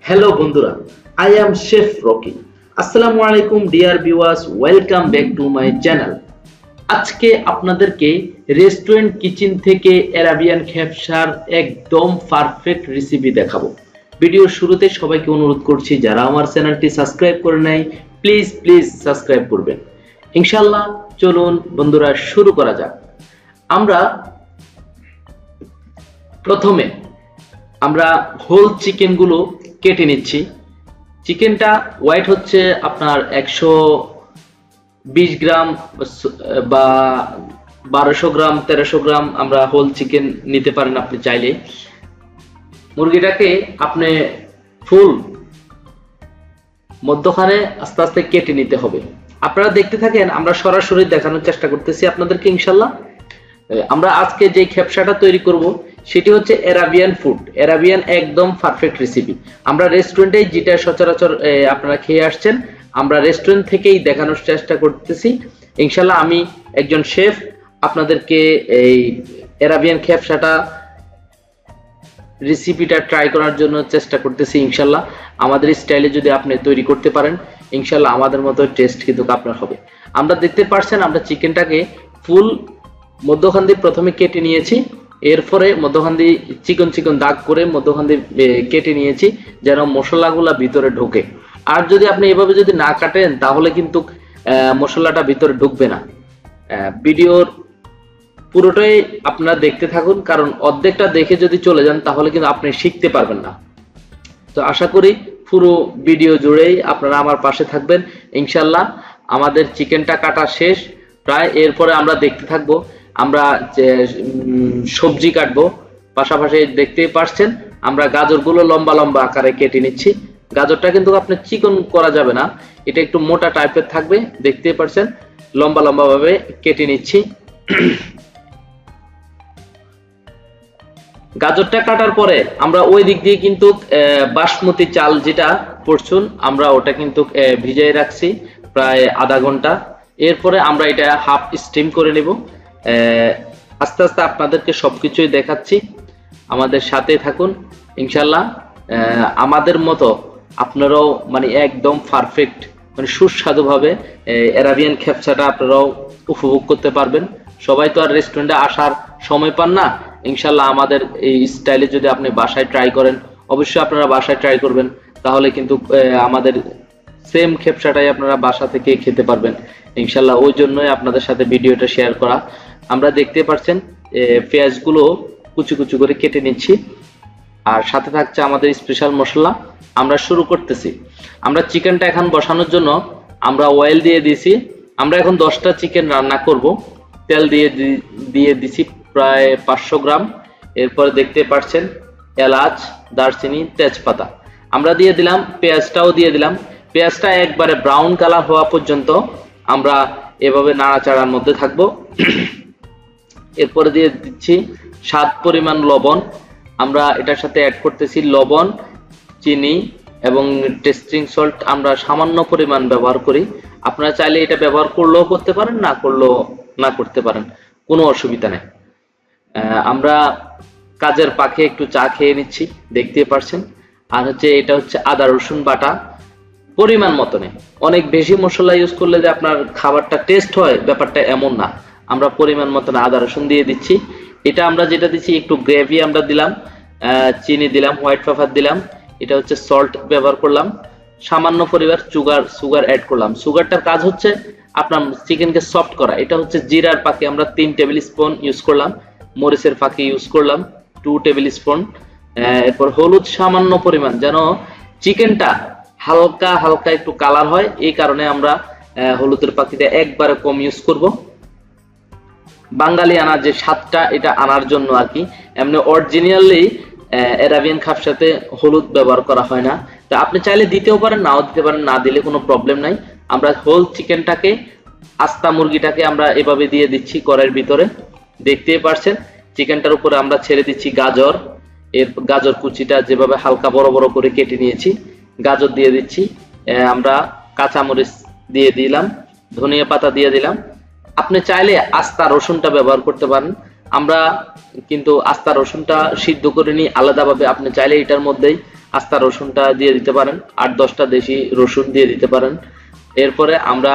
Hello বন্ধুরা, I am chef Rocky. আসসালামু আলাইকুম dear viewers, welcome back to my channel. আজকে আপনাদেরকে রেস্টুরেন্ট কিচেন থেকে অ্যারাবিয়ান খেফসার একদম পারফেক্ট রেসিপি দেখাবো। ভিডিওর শুরুতে সবাইকে অনুরোধ করছি, যারা আমার চ্যানেলটি সাবস্ক্রাইব করে নাই প্লিজ প্লিজ সাবস্ক্রাইব করবেন। ইনশাআল্লাহ চলুন বন্ধুরা শুরু করা যাক। আমরা প্রথমে হোল চিকেনগুলো কেটে নিচ্ছি। চিকেনটা ওয়েট হচ্ছে আপনার 120 গ্রাম বা 1200 গ্রাম 1300 গ্রাম আমরা হোল চিকেন নিতে পারেন আপনি চাইলে। মুরগিটাকে আপনি ফুল মধ্যখানে আস্তে আস্তে কেটে নিতে হবে। আপনারা দেখতে থাকেন, আমরা সরাসরি দেখানোর চেষ্টা করতেছি আপনাদেরকে ইনশাল্লাহ। আমরা আজকে যে খেপসাটা তৈরি করব সেটি হচ্ছে অ্যারাবিয়ান ফুড, অ্যারাবিয়ান একদম পারফেক্ট রেসিপি। আমরা রেস্টুরেন্টে যেটা সচরাচর আপনারা খেয়ে আসছেন, আমরা রেস্টুরেন্ট থেকেই দেখানোর চেষ্টা করতেছি ইনশাল্লাহ। আমি একজন শেফ, আপনাদেরকে এই অ্যারাবিয়ান খেপসাটা রেসিপিটা ট্রাই করার জন্য চেষ্টা করতেছি ইনশাল্লাহ। আমাদের স্টাইলে যদি আপনি তৈরি করতে পারেন ইনশাল্লাহ আমাদের মতো টেস্ট কিন্তু আপনার হবে। আমরা দেখতে পাচ্ছেন আমরা চিকেনটাকে ফুল মধ্যখান দিয়ে প্রথমে কেটে নিয়েছি, এরপরে মধ্যখান দিয়ে চিকন চিকন দাগ করে মধ্যখান দিয়ে কেটে নিয়েছি যেন মশলাগুলা ভিতরে ঢোকে। আর যদি আপনি এভাবে যদি না কাটেন তাহলে কিন্তু মশলাটা ভিতরে ঢুকবে না। ভিডিওর পুরোটাই আপনারা দেখতে থাকুন, কারণ অর্ধেকটা দেখে যদি চলে যান তাহলে কিন্তু আপনি শিখতে পারবেন না। তো আশা করি পুরো ভিডিও জুড়েই আপনারা আমার পাশে থাকবেন ইনশাল্লাহ। আমাদের চিকেনটা কাটা শেষ প্রায়, এরপরে আমরা দেখতে থাকবো আমরা সবজি কাটবো। পাশাপাশি দেখতেই পাচ্ছেন আমরা গাজরগুলো লম্বা লম্বা আকারে কেটে নিচ্ছি। গাজরটা কিন্তু আপনি চিকন করা যাবে না, এটা একটু মোটা টাইপের থাকবে। দেখতেই পাচ্ছেন লম্বা লম্বা ভাবে কেটে নিচ্ছি। গাজরটা কাটার পরে আমরা ওই দিক দিয়ে কিন্তু বাসমতি চাল যেটা পড়ছুন আমরা ওটা কিন্তু ভিজিয়ে রাখছি প্রায় আধা ঘন্টা। এরপরে আমরা এটা হাফ স্টিম করে নেব। আস্তে আস্তে আপনাদেরকে সবকিছুই দেখাচ্ছি, আমাদের সাথে থাকুন ইনশাল্লাহ। আমাদের মতো আপনারাও মানে একদম পারফেক্ট মানে সুস্বাদুভাবে অ্যারাবিয়ান খেপসাটা আপনারাও উপভোগ করতে পারবেন। সবাই তো আর রেস্টুরেন্টে আসার সময় পান না। ইনশাল্লাহ আমাদের এই স্টাইলে যদি আপনি বাসায় ট্রাই করেন, অবশ্যই আপনারা বাসায় ট্রাই করবেন, তাহলে কিন্তু আমাদের সেম খেপসাটাই আপনারা বাসা থেকে খেতে পারবেন ইনশাল্লাহ। ওই জন্যই আপনাদের সাথে ভিডিওটা শেয়ার করা। আমরা দেখতে পাচ্ছেন পেঁয়াজগুলো কুচি কুচি করে কেটে নিচ্ছি, আর সাথে থাকছে আমাদের স্পেশাল মশলা। আমরা শুরু করতেছি। আমরা চিকেনটা এখন বসানোর জন্য আমরা অয়েল দিয়ে দিয়েছি। আমরা এখন 10টা চিকেন রান্না করব। তেল দিয়ে দিছি প্রায় 500 গ্রাম। এরপরে দেখতে পাচ্ছেন এলাচ, দারচিনি, তেজপাতা আমরা দিয়ে দিলাম, পেঁয়াজটাও দিয়ে দিলাম। পেঁয়াজটা একবারে ব্রাউন কালার হওয়া পর্যন্ত আমরা এভাবে নাড়াচাড়ার মধ্যে থাকবো। এরপরে দিয়ে দিচ্ছি স্বাদ পরিমাণ লবণ। আমরা এটার সাথে অ্যাড করতেছি লবণ, চিনি এবং টেস্টিং সল্ট আমরা সামান্য পরিমাণ ব্যবহার করি। আপনারা চাইলে এটা ব্যবহার করলেও করতে পারেন, না করলেও না করতে পারেন, কোনো অসুবিধা নেই। আমরা কাজের পাখে একটু চা খেয়ে নিচ্ছি, দেখতে পাচ্ছেন। আর হচ্ছে এটা হচ্ছে আদা রসুন বাটা পরিমাণ মতো নেই। অনেক বেশি মশলা ইউজ করলে যে আপনার খাবারটা টেস্ট হয় ব্যাপারটা এমন না। আমরা পরিমাণ মতো আদা রসুন দিয়ে দিচ্ছি। এটা আমরা যেটা দিচ্ছি একটু গ্রেভি আমরা দিলাম, চিনি দিলাম, হোয়াইট পেপার দিলাম, এটা হচ্ছে সল্ট ব্যবহার করলাম, সামান্য পরিমাণ সুগার অ্যাড করলাম। সুগারটার কাজ হচ্ছে আপনার চিকেনকে সফট করা। এটা হচ্ছে জিরার পাখি আমরা 3 টেবিল স্পুন ইউজ করলাম, মরিচের পাখি ইউজ করলাম 2 টেবিল স্পুন। এরপর হলুদ সামান্য পরিমাণ, যেন চিকেনটা হালকা হালকা একটু কালার হয়, এই কারণে আমরা হলুদের পাখিটা একবারে কম ইউজ করব। বাঙালি আনার যে স্বাদটা এটা আনার জন্য আর কি। এমনি অরিজিনালি অ্যারাবিয়ান খাপসাতে হলুদ ব্যবহার করা হয় না। তো আপনি চাইলে দিতেও পারেন, নাও দিতে পারেন, না দিলে কোনো প্রবলেম নাই। আমরা হোল চিকেনটাকে, আস্তা মুরগিটাকে আমরা এভাবে দিয়ে দিচ্ছি কড়াইয়ের ভিতরে। দেখতেই পাচ্ছেন চিকেনটার উপরে আমরা ছেড়ে দিচ্ছি গাজর। এর গাজর কুচিটা যেভাবে হালকা বড় বড় করে কেটে নিয়েছি, গাজর দিয়ে দিচ্ছি। আমরা কাঁচামরিচ দিয়ে দিলাম, ধনিয়া পাতা দিয়ে দিলাম। আপনি চাইলে আস্তা রসুনটা ব্যবহার করতে পারেন। আমরা কিন্তু আস্তা রসুনটা সিদ্ধ করে নিই আলাদাভাবে, আপনি চাইলে এটার মধ্যেই আস্তা রসুনটা দিয়ে দিতে পারেন, 8-10টা দেশি রসুন দিয়ে দিতে পারেন। এরপরে আমরা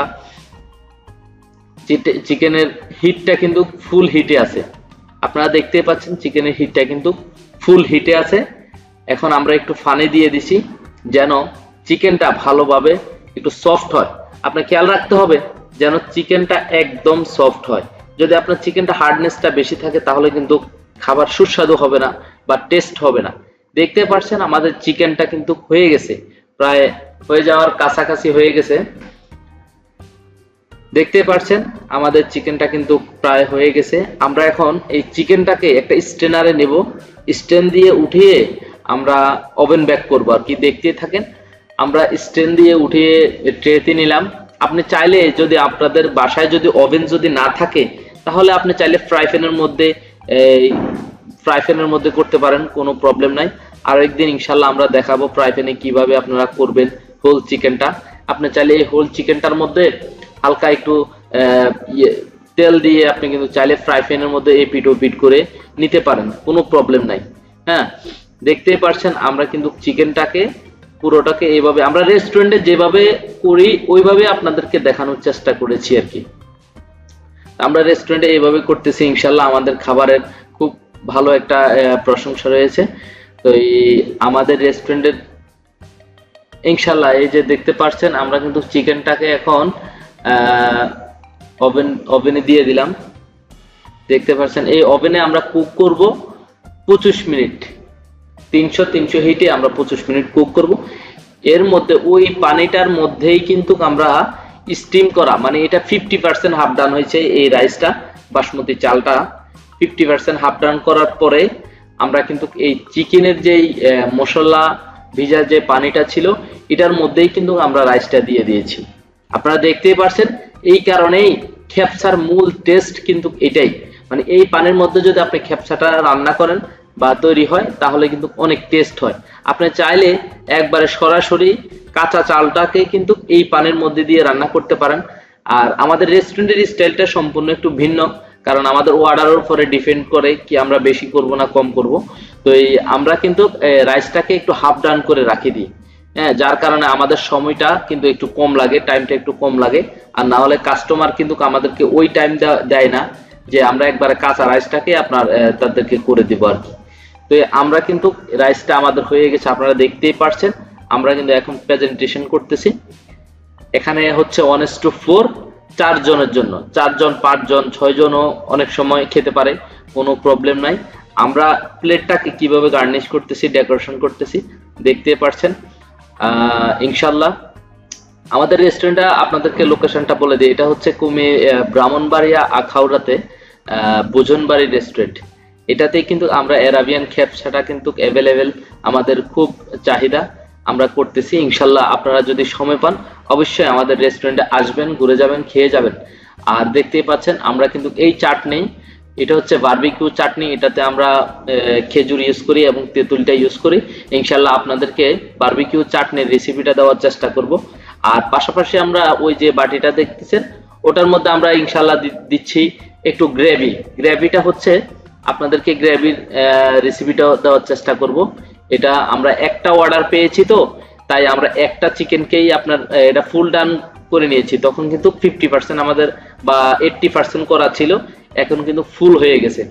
চিকেনের হিটটা কিন্তু ফুল হিটে আছে, আপনারা দেখতেই পাচ্ছেন চিকেনের হিটটা কিন্তু ফুল হিটে আছে। এখন আমরা একটু পানি দিয়ে দিছি যেন চিকেনটা ভালোভাবে একটু সফট হয়। আপনার খেয়াল রাখতে হবে যেন চিকেনটা একদম সফট হয়। যদি আপনার চিকেনটা হার্ডনেসটা বেশি থাকে তাহলে কিন্তু খাবার সুস্বাদু হবে না বা টেস্ট হবে না। দেখতে পাচ্ছেন আমাদের চিকেনটা কিন্তু হয়ে গেছে, প্রায় হয়ে যাওয়ার কাছাকাছি হয়ে গেছে। দেখতে পাচ্ছেন আমাদের চিকেনটা কিন্তু প্রায় হয়ে গেছে। আমরা এখন এই চিকেনটাকে একটা স্ট্রেনারে নেব, স্ট্রেন দিয়ে উঠিয়ে আমরা ওভেন বেক করব আর কি। দেখতে থাকেন, আমরা স্ট্রেন দিয়ে উঠিয়ে ট্রেতে নিলাম। আপনি চাইলে যদি আপনাদের বাসায় যদি ওভেন যদি না থাকে তাহলে আপনি চাইলে ফ্রাই প্যানের মধ্যে করতে পারেন, কোনো প্রবলেম নাই। আর একদিন ইনশাল্লাহ আমরা দেখাবো ফ্রাই প্যানে কিভাবে আপনারা করবেন হোল চিকেনটা। আপনি চাইলে এই হোল চিকেনটার মধ্যে হালকা একটু তেল দিয়ে আপনি কিন্তু চাইলে ফ্রাই প্যানের মধ্যে এপিট ওপিট করে নিতে পারেন, কোনো প্রবলেম নাই। হ্যাঁ, দেখতেই পাচ্ছেন আমরা কিন্তু চিকেনটাকে পুরোটাকে এইভাবে আমরা রেস্টুরেন্টে যেভাবে করি ওইভাবে আপনাদেরকে দেখানোর চেষ্টা করেছি আর কি। আমরা রেস্টুরেন্টে এইভাবে করতেছি, ইনশাল্লাহ আমাদের খাবারের খুব ভালো একটা প্রশংসা রয়েছে। তো এই আমাদের রেস্টুরেন্টের ইনশাল্লাহ এই যে দেখতে পাচ্ছেন আমরা কিন্তু চিকেনটাকে এখন ওভেনে দিয়ে দিলাম। দেখতে পাচ্ছেন এই ওভেনে আমরা কুক করব 25 মিনিট, 300 হিটে আমরা 25 মিনিট কুক করব। এর মধ্যে ওই পানিটার মধ্যেই কিন্তু আমরা স্টিম করা, মানে এটা 50% হাফ ডান হয়েছে এই রাইসটা, বাসমতি চালটা 50% হাফ ডান করার পরে আমরা কিন্তু এই চিকেনের যেই মশলা ভিজা যে পানিটা ছিল এটার মধ্যেই কিন্তু আমরা রাইসটা দিয়ে দিয়েছি। আপনারা দেখতেই পাচ্ছেন, এই কারণেই খেপসার মূল টেস্ট কিন্তু এটাই, মানে এই পানির মধ্যে যদি আপনি খেপসাটা রান্না করেন বা তৈরি হয় তাহলে কিন্তু অনেক টেস্ট হয়। আপনি চাইলে একবারে সরাসরি কাঁচা চালটাকে কিন্তু এই পানির মধ্যে দিয়ে রান্না করতে পারেন। আর আমাদের রেস্টুরেন্টের স্টাইলটা সম্পূর্ণ একটু ভিন্ন, কারণ আমাদের অর্ডারের উপরে ডিপেন্ড করে কি আমরা বেশি করব না কম করব। তো এই আমরা কিন্তু রাইসটাকে একটু হাফ ডান করে রাখি দিই, হ্যাঁ, যার কারণে আমাদের সময়টা কিন্তু একটু কম লাগে, টাইমটা একটু কম লাগে। আর না হলে কাস্টমার কিন্তু আমাদেরকে ওই টাইম দেয় না যে আমরা একবারে কাঁচা রাইসটাকে আপনার তাদেরকে করে দিব আর কি। তো আমরা কিন্তু রাইসটা আমাদের হয়ে গেছে, আপনারা দেখতেই পাচ্ছেন। আমরা কিন্তু এখন প্রেজেন্টেশন করতেছি। এখানে হচ্ছে 1:4, 4 জনের জন্য, 4 জন 5 জন 6 জনও অনেক সময় খেতে পারে, কোনো প্রবলেম নাই। আমরা প্লেটটাকে কিভাবে গার্নিশ করতেছি, ডেকোরেশন করতেছি দেখতে পাচ্ছেন। ইনশাল্লাহ আমাদের রেস্টুরেন্টটা আপনাদেরকে লোকেশনটা বলে দিই, এটা হচ্ছে ব্রাহ্মণবাড়িয়া আখাউড়াতে বুঝনবাড়ি রেস্টুরেন্ট। এটাতে কিন্তু আমরা অ্যারাবিয়ান খেপসাটা কিন্তু অ্যাভেলেবেল, আমাদের খুব চাহিদা, আমরা করতেছি। ইনশাল্লাহ আপনারা যদি সময় পান অবশ্যই আমাদের রেস্টুরেন্টে আসবেন, ঘুরে যাবেন, খেয়ে যাবেন। আর দেখতেই পাচ্ছেন আমরা কিন্তু এই চাটনি, এটা হচ্ছে বারবিকিউ চাটনি, এটাতে আমরা খেজুর ইউজ করি এবং তেঁতুলটা ইউজ করি। ইনশাল্লাহ আপনাদেরকে বারবিকিউ চাটনির রেসিপিটা দেওয়ার চেষ্টা করব। আর পাশাপাশি আমরা ওই যে বাটিটা দেখতেছেন ওটার মধ্যে আমরা ইনশাল্লাহ দিচ্ছি একটু গ্রেভিটা হচ্ছে আপনাদেরকে গ্রেভির রেসিপিটা দেওয়ার চেষ্টা করব। এটা আমরা একটা অর্ডার পেয়েছি, তো তাই আমরা একটা চিকেনকেই আপনার এটা ফুল ডান করে নিয়েছি। তখন কিন্তু 50% আমাদের বা 80% করা ছিল, এখন কিন্তু ফুল হয়ে গেছে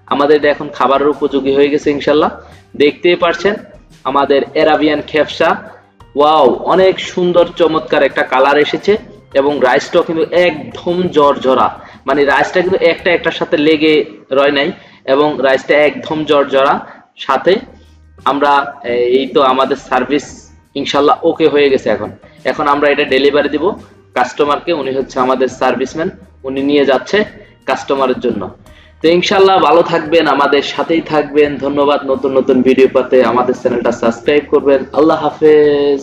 আমাদের, এটা এখন খাবারের উপযোগী হয়ে গেছে ইনশাল্লাহ। দেখতেই পাচ্ছেন আমাদের অ্যারাবিয়ান খেপসা, ওয়াও, অনেক সুন্দর চমৎকার একটা কালার এসেছে এবং রাইসটাও কিন্তু একদম জর্জরা, মানে রাইসটা কিন্তু একটার সাথে লেগে রয় নাই এবং রাইসটা একদম জর্জরা। সাথে আমরা এই তো আমাদের সার্ভিস ইনশাল্লাহ ওকে হয়ে গেছে। এখন আমরা এটা ডেলিভারি দিব কাস্টমারকে, উনি হচ্ছে আমাদের সার্ভিসম্যান, উনি নিয়ে যাচ্ছে কাস্টমারের জন্য। তো ইনশাল্লাহ ভালো থাকবেন, আমাদের সাথেই থাকবেন। ধন্যবাদ। নতুন নতুন ভিডিও পেতে আমাদের চ্যানেলটা সাবস্ক্রাইব করবেন। আল্লাহ হাফেজ।